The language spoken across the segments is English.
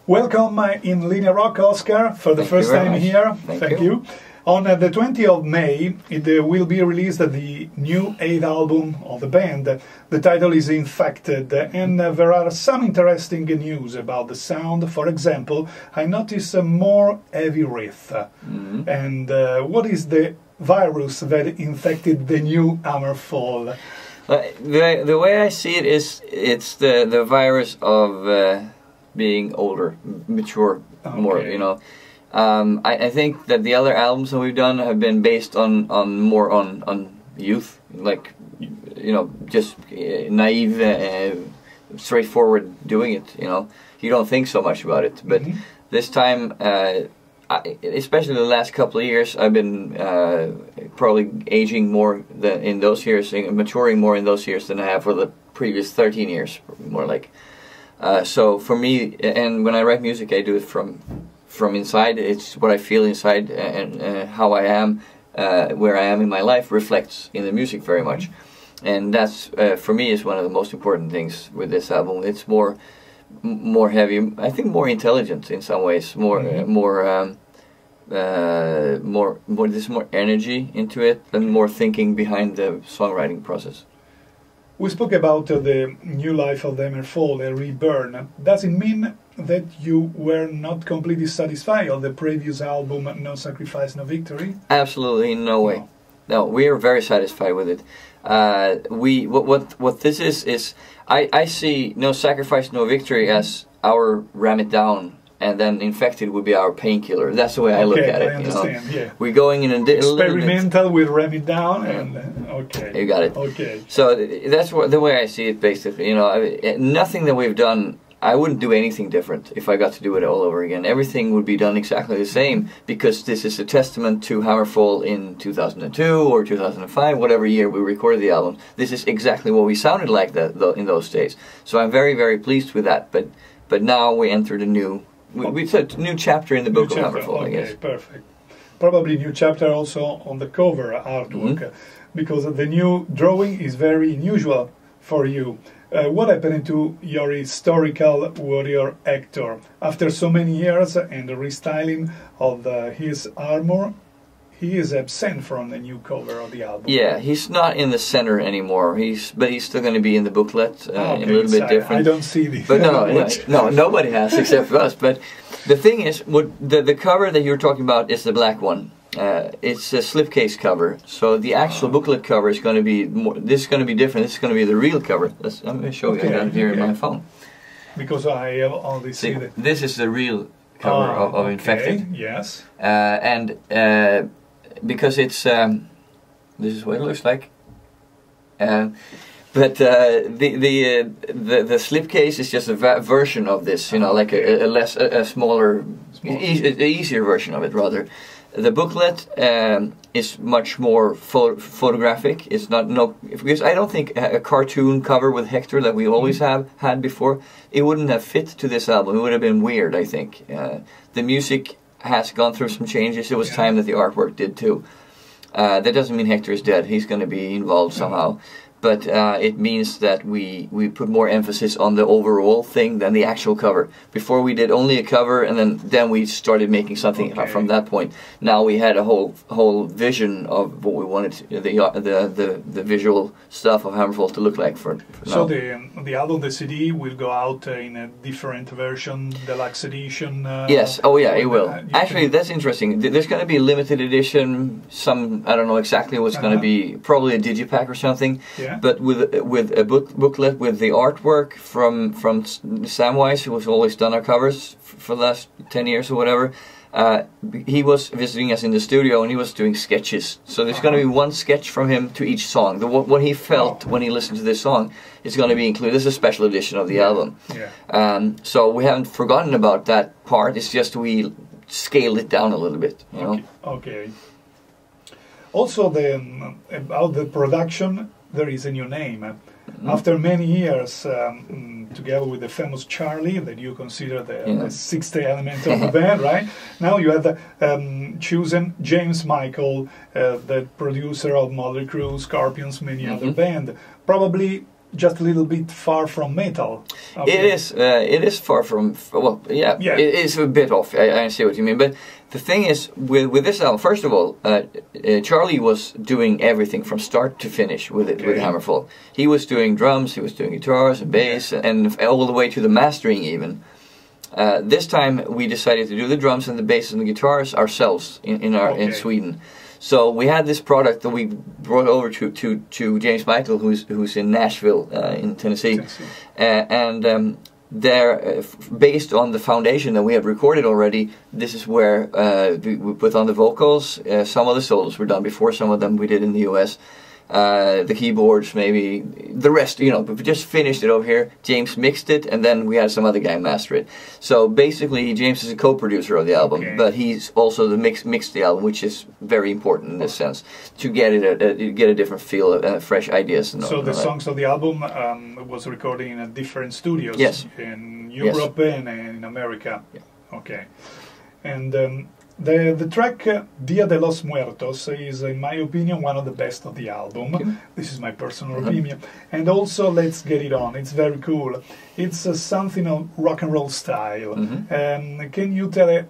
Welcome in Linea Rock, Oscar, for the first time here. Thank you. On the 20th of May, it will be released the new 8th album of the band. The title is Infected, and there are some interesting news about the sound. For example, I noticed a more heavy riff. And what is the virus that infected the new Hammerfall? The way I see it is, it's the virus of being older, mature, more, you know. I think that the other albums that we've done have been based on more on youth, like, you know, just naive, straightforward doing it, you know. You don't think so much about it, but this time, especially the last couple of years, I've been probably aging more in those years, maturing more in those years than I have for the previous 13 years, more like. So for me, and when I write music, I do it from inside. It's what I feel inside, and how I am, where I am in my life reflects in the music very much. And that's, for me, is one of the most important things with this album. It's more heavy, I think more intelligent in some ways, there's more energy into it, and more thinking behind the songwriting process. We spoke about the new life of the Hammerfall, a reborn. Does it mean that you were not completely satisfied of the previous album, No Sacrifice, No Victory? Absolutely no way. No, we are very satisfied with it. What this is I see No Sacrifice, No Victory as our ram it down, and then Infected would be our painkiller. That's the way I look at it. I understand, you know? We're going in a experimental with ram it down, and okay. You got it. Okay. So that's the way I see it, basically. You know, nothing that we've done, I wouldn't do anything different if I got to do it all over again. Everything would be done exactly the same, because this is a testament to Hammerfall in 2002 or 2005, whatever year we recorded the album. This is exactly what we sounded like in those days. So I'm very, very pleased with that. But now we entered a new... It's a new chapter in the book of Hammerfall, I guess. Okay, perfect. Probably new chapter also on the cover artwork, because the new drawing is very unusual for you. What happened to your historical warrior Hector? After so many years and the restyling of his armor, he is absent from the new cover of the album. Yeah, he's not in the center anymore. But he's still going to be in the booklet, a little bit different. I don't see the. But no, nobody has except for us. But the thing is, the cover that you're talking about is the black one. It's a slipcase cover. So the actual booklet cover is going to be more. This is going to be different. This is going to be the real cover. I'm going to show you that here in my phone. Because I only see that. This is the real cover of Infected. Yes. And because it's this is what it looks like, but the slipcase is just a version of this, you know, like a smaller, easier version of it rather. The booklet is much more photographic. It's not because I don't think a cartoon cover with Hector that we always have had before, it wouldn't have fit to this album. It would have been weird, I think. The music has gone through some changes. It was time that the artwork did too. That doesn't mean Hector is dead. He's going to be involved somehow. But it means that we put more emphasis on the overall thing than the actual cover. Before we did only a cover, and then we started making something from that point. Now we had a whole vision of what we wanted the visual stuff of Hammerfall to look like for so now. the album, the CD, will go out in a different version, deluxe edition. Yes. Oh yeah, it will. Actually, that's interesting. There's going to be a limited edition. I don't know exactly what's going to be. Probably a digipack or something. Yeah. But with a booklet with the artwork from Samwise, who has always done our covers for the last 10 years or whatever, he was visiting us in the studio and he was doing sketches. So there's going to be one sketch from him to each song. What he felt when he listened to this song is going to be included. This is a special edition of the album. Yeah. So we haven't forgotten about that part. It's just we scaled it down a little bit. You know? Okay. Also, about the production. There is a new name. After many years, together with the famous Charlie, that you consider the sixth element of the band, right? Now you have chosen James Michael, the producer of Motley Crue, Scorpions, many other band. Probably just a little bit far from metal. It is far from, well, yeah. It is a bit off, I see what you mean, but the thing is, with this album, first of all, Charlie was doing everything from start to finish with Hammerfall. He was doing drums, he was doing guitars and bass, and all the way to the mastering even. This time we decided to do the drums and the bass and the guitars ourselves in Sweden. So we had this product that we brought over to James Michael, who's in Nashville, in Tennessee, and there, based on the foundation that we had recorded already, this is where we put on the vocals. Some of the solos were done before, some of them we did in the US. The keyboards, maybe the rest, but we just finished it over here. James mixed it, and then we had some other guy master it. So basically, James is a co-producer of the album, but he's also the mixed the album, which is very important in this sense to get a different feel, fresh ideas. And so the songs of the album was recorded in different studios in Europe and in America. Okay, and. The track Dia de los Muertos is, in my opinion, one of the best of the album. This is my personal opinion. And also Let's Get It On. It's very cool. It's something of rock and roll style. Can you tell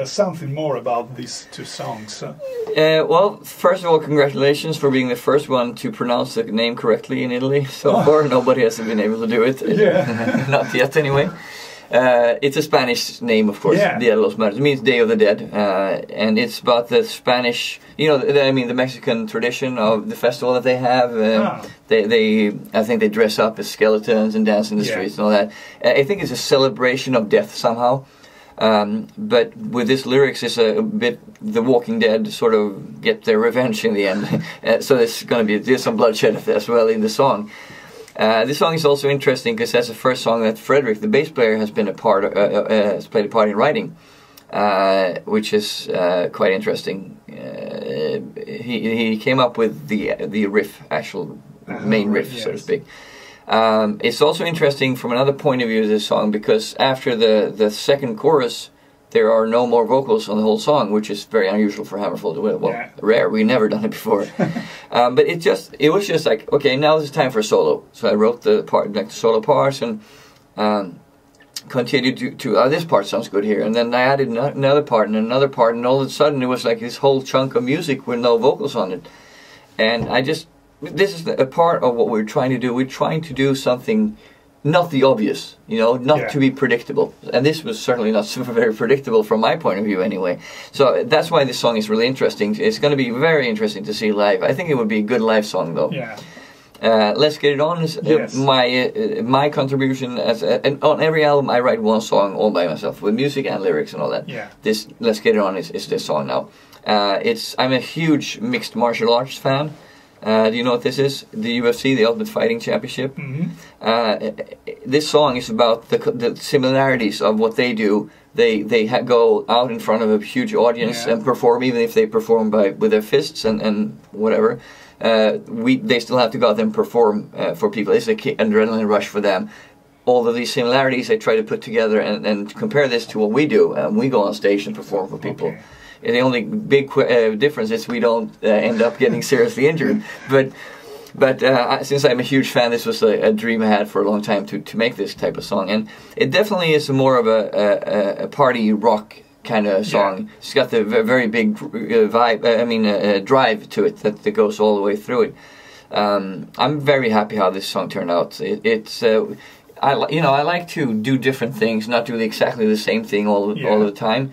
something more about these two songs? Well, first of all, congratulations for being the first one to pronounce the name correctly in Italy. So far, nobody has been able to do it. Not yet, anyway. It's a Spanish name, of course. Dia de los Muertos. It means Day of the Dead, and it's about the Spanish, the Mexican tradition of the festival that they have. I think they dress up as skeletons and dance in the streets and all that. I think it's a celebration of death somehow. But with this lyrics, it's a bit the Walking Dead sort of get their revenge in the end. So there's going to be some bloodshed as well in the song. This song is also interesting because that's the first song that Frederick, the bass player, has been has played a part in writing, which is quite interesting. He came up with the riff, actual main riff, so to speak. It's also interesting from another point of view, this song, because after the second chorus, there are no more vocals on the whole song, which is very unusual for Hammerfall to do. Well, rare. We've never done it before. But it was just like, okay, now it's time for a solo. So I wrote the solo parts and continued to this part sounds good here, and then I added another part and another part, and all of a sudden it was like this whole chunk of music with no vocals on it. And this is a part of what we're trying to do. We're trying to do something. Not the obvious, not to be predictable. And this was certainly not very predictable from my point of view anyway. So that's why this song is really interesting. It's going to be very interesting to see live. I think it would be a good live song though. Let's Get It On is my contribution. And on every album I write one song all by myself with music and lyrics and all that. This Let's Get It On is this song now. I'm a huge mixed martial arts fan. Do you know what this is? The UFC, the Ultimate Fighting Championship. This song is about the similarities of what they do. They go out in front of a huge audience and perform, even if they perform with their fists and whatever. They still have to go out and perform for people. It's an adrenaline rush for them. All of these similarities they try to put together and compare this to what we do. We go on stage and perform for people. The only big difference is we don't end up getting seriously injured. But since I'm a huge fan, this was a dream I had for a long time to make this type of song. And it definitely is more of a party rock kind of song. It's got the very big vibe, drive to it that goes all the way through it. I'm very happy how this song turned out. I like to do different things, not do exactly the same thing all the time.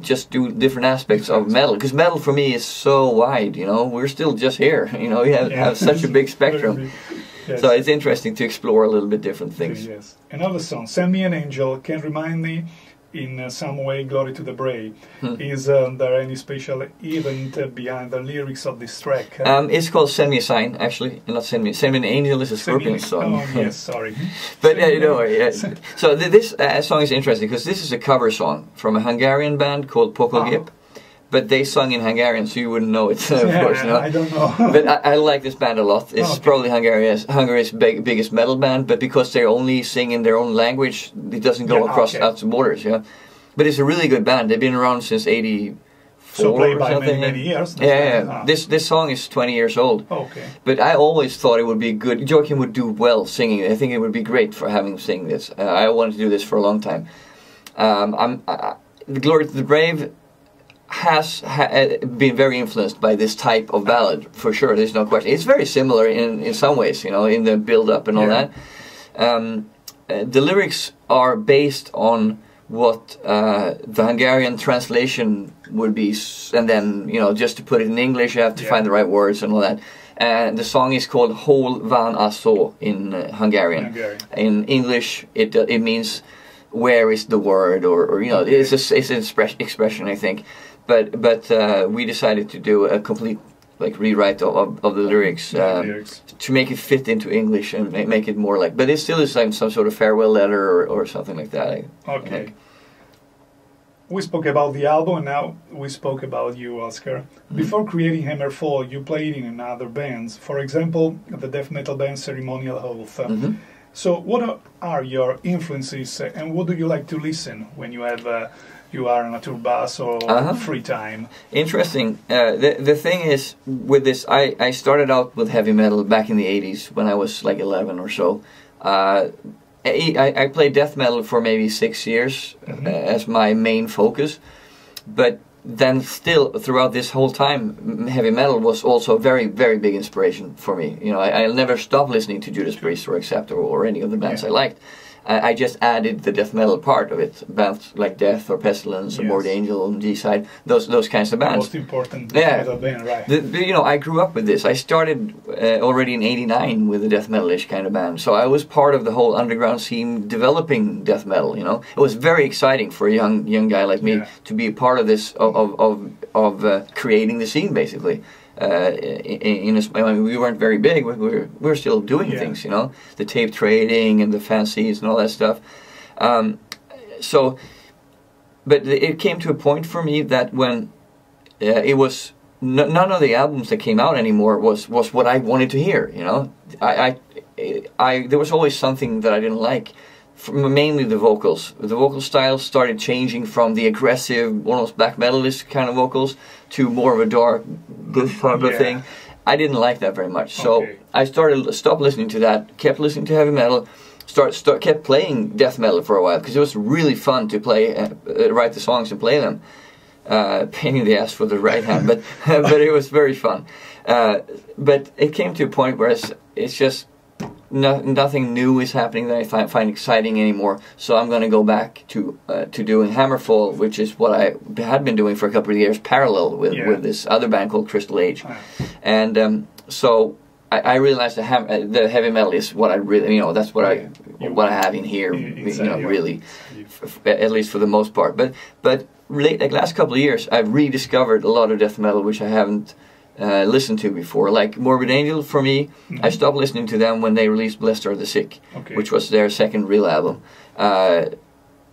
Just do different aspects of metal, because metal for me is so wide. We're still just here. We have such a big spectrum. So it's interesting to explore a little bit different things. Another song, Send Me an Angel, can remind me in some way Glory to the Brave. Is there any special event behind the lyrics of this track? It's called Send Me a Sign, actually, and not Send Me an Angel is a Scorpions song. Oh, yes, sorry. But so this song is interesting because this is a cover song from a Hungarian band called Pokolgép. But they sung in Hungarian, so you wouldn't know it, of course. No? I don't know. But I like this band a lot. It's probably Hungary's biggest metal band, but because they only sing in their own language, it doesn't go across out the borders. But it's a really good band. They've been around since 86 So played by something. many years. Yeah. This song is 20 years old. Okay. But I always thought it would be good. Joachim would do well singing. I think it would be great for having him sing this. I wanted to do this for a long time. The Glory to the Brave has been very influenced by this type of ballad, for sure. There's no question. It's very similar in some ways, you know, in the build-up and all that. The lyrics are based on what the Hungarian translation would be, and then, you know, just to put it in English, you have to find the right words and all that. And the song is called Hol van a szó in Hungarian. In English, it means where is the word, or you know, it's an expression, I think. But we decided to do a complete rewrite of the lyrics, to make it fit into English and make it more like. But it still is like some sort of farewell letter or something like that. Okay. We spoke about the album, and now we spoke about you, Oscar. Before creating Hammerfall, you played in other bands. For example, the death metal band Ceremonial Oath. So, what are your influences, and what do you like to listen when you have? You are on a tour bus or free time. Interesting. The thing is, with this, I started out with heavy metal back in the 80s when I was like 11 or so. I played death metal for maybe 6 years as my main focus. But then still, throughout this whole time, heavy metal was also a very, very big inspiration for me. You know, I never stopped listening to Judas Priest or Accept or any of the bands I liked. I just added the death metal part of it, bands like Death or Pestilence or Morbid Angel and G-Side, those kinds of bands. Most important metal band, right? You know, I grew up with this. I started already in '89 with a death metal-ish kind of band, so I was part of the whole underground scene developing death metal. You know, it was very exciting for a young guy like me to be a part of this, of creating the scene, basically. I mean, we weren't very big, but we were still doing things, you know, the tape trading and the fanzines and all that stuff. But it came to a point for me that when it was none of the albums that came out anymore was what I wanted to hear, you know. There was always something that I didn't like. Mainly the vocals. The vocal style started changing from the aggressive, almost black metalist kind of vocals to more of a dark, this type of thing. I didn't like that very much, so I stopped listening to that. Kept listening to heavy metal. Kept playing death metal for a while because it was really fun to play, write the songs and play them. Pain in the ass for the right hand, but it was very fun. But it came to a point where it's just. Nothing new is happening that I find exciting anymore, so I'm going to go back to doing Hammerfall, which is what I had been doing for a couple of years, parallel with this other band called Crystal Age. And so I realized the heavy metal is what I really, you know, that's what I have in here, you know, really, at least for the most part. But like last couple of years, I've rediscovered a lot of death metal which I haven't listened to before, like Morbid Angel. For me, I stopped listening to them when they released Blessed Are the Sick, which was their second real album. I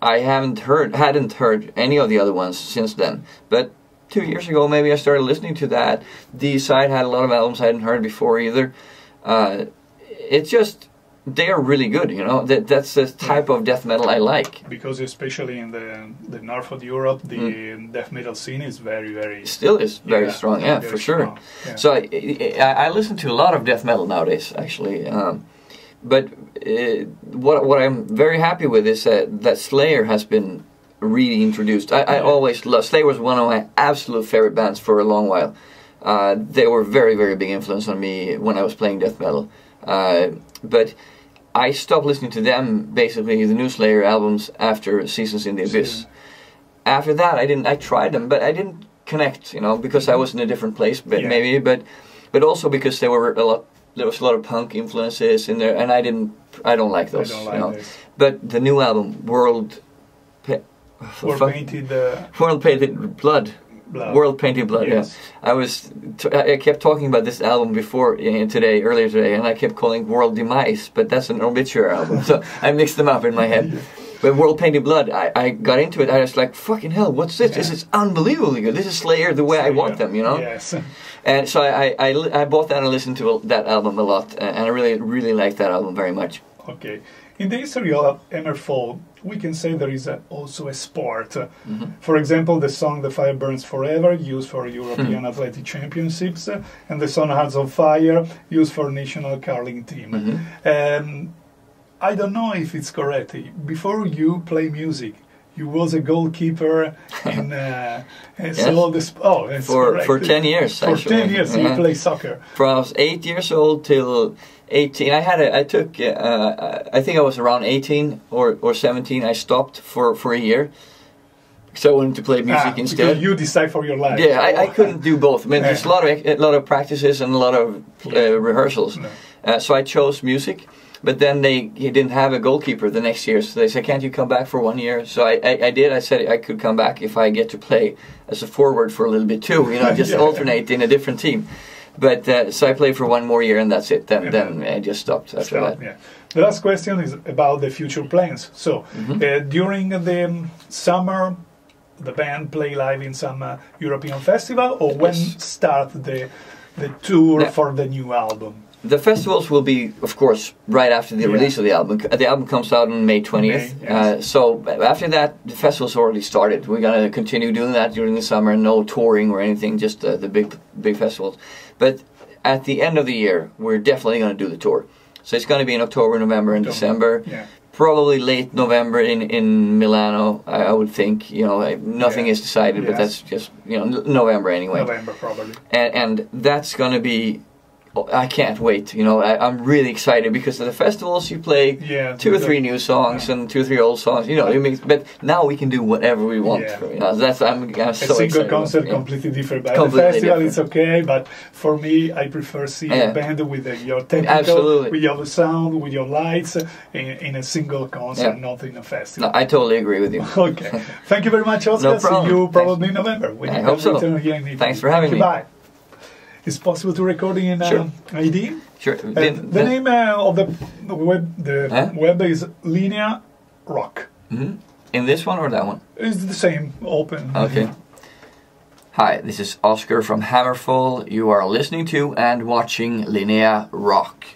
hadn't heard any of the other ones since then, but 2 years ago maybe I started listening to that. D-Side had a lot of albums I hadn't heard before either. It's just, they are really good, you know. That's the type of death metal I like. Because especially in the north of Europe, the death metal scene is very... Still is very strong, for sure. Yeah. So I listen to a lot of death metal nowadays, actually. But what I'm very happy with is that Slayer has been reintroduced. I always loved Slayer. Was one of my absolute favorite bands for a long while. They were very, very big influence on me when I was playing death metal. But I stopped listening to them, basically, the new Slayer albums, after Seasons in the Abyss. After that, I tried them, but I didn't connect, you know, because I was in a different place, maybe, but also because there was a lot of punk influences in there, and I don't like those, you know. But the new album, World Painted Blood. World Painted Blood. Yes. Yeah. I kept talking about this album earlier today, and I kept calling World Demise, but that's an obituary album, so I mixed them up in my head. But World Painted Blood, I got into it. I was like, fucking hell, what's this? This is unbelievably good. This is Slayer the way I want them, you know. Yes. And so I bought that and listened to that album a lot, and I really, really liked that album very much. Okay. In the history of Hammerfall, we can say there is also a sport. For example, the song "The Fire Burns Forever," used for European Athletic Championships, and the song "Hearts of Fire," used for national curling team. I don't know if it's correct. Before you play music, you was a goalkeeper in for 10 years. For 10 years, you play soccer. From I was 8 years old till 18. I think I was around 18 or 17. I stopped for a year. So I wanted to play music instead. Because you decide for your life. Yeah, I couldn't do both. I mean, there's a lot of practices and a lot of rehearsals. No. So I chose music. But then he didn't have a goalkeeper the next year, so they said, "Can't you come back for 1 year?" So I did. I said I could come back if I get to play as a forward for a little bit too, just alternate in a different team. But so I played for 1 more year and that's it. Then I just stopped after that. Yeah. The last question is about the future plans. So during the summer, the band play live in some European festival, or when start the tour for the new album? The festivals will be, of course, right after the release of the album. The album comes out on May 20th. So after that, the festivals already started. We're going to continue doing that during the summer. No touring or anything, just the big festivals. But at the end of the year, we're definitely going to do the tour. So it's going to be in October, November, and December. Yeah. Probably late November in Milano, I would think. Nothing is decided, but that's just November anyway. November probably. And that's going to be. I can't wait. I'm really excited because at the festivals you play 2 or 3 new songs and 2 or 3 old songs. But now we can do whatever we want. I'm so excited. A single concert completely different. But at the festival it's okay, but for me I prefer seeing a band with your technical, with your sound, with your lights in a single concert, not in a festival. No, I totally agree with you. Okay. Thank you very much, Oscar. No problem. See you probably in November. I hope so. Thanks for having me. Goodbye. It's possible to record in ID? Sure. The name of the web is Linea Rock. In this one or that one? It's the same, open. Okay. Hi, this is Oscar from Hammerfall. You are listening to and watching Linea Rock.